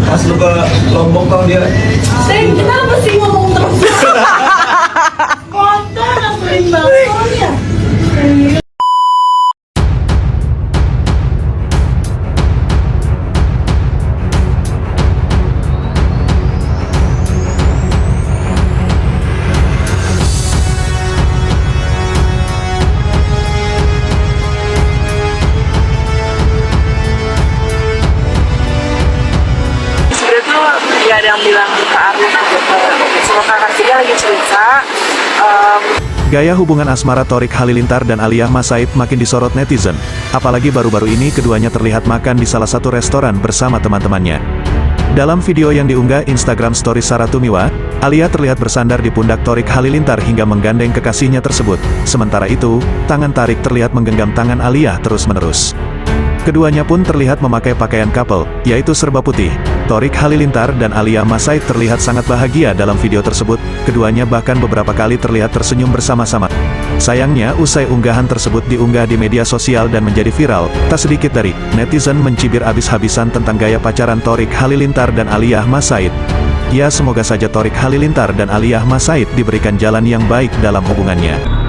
Pas lu ke Lombok tau dia. Sayang, kenapa sih ngomong terus? Kotor, ngambilin balkon ya? Gak ada yang bilang Kak Arif gitu. Sama kakak dia lagi cerita Gaya hubungan asmara Thorik Halilintar dan Aliyah Mas Said makin disorot netizen. Apalagi baru-baru ini keduanya terlihat makan di salah satu restoran bersama teman-temannya. Dalam video yang diunggah Instagram Stories Sarah Tumiwa, Aliyah terlihat bersandar di pundak Thorik Halilintar hingga menggandeng kekasihnya tersebut. Sementara itu, tangan Tarik terlihat menggenggam tangan Aliyah terus-menerus. Keduanya pun terlihat memakai pakaian couple, yaitu serba putih. Thorik Halilintar dan Aliyah Mas Said terlihat sangat bahagia dalam video tersebut, keduanya bahkan beberapa kali terlihat tersenyum bersama-sama. Sayangnya, usai unggahan tersebut diunggah di media sosial dan menjadi viral, tak sedikit dari netizen mencibir habis-habisan tentang gaya pacaran Thorik Halilintar dan Aliyah Mas Said. Ya, semoga saja Thorik Halilintar dan Aliyah Mas Said diberikan jalan yang baik dalam hubungannya.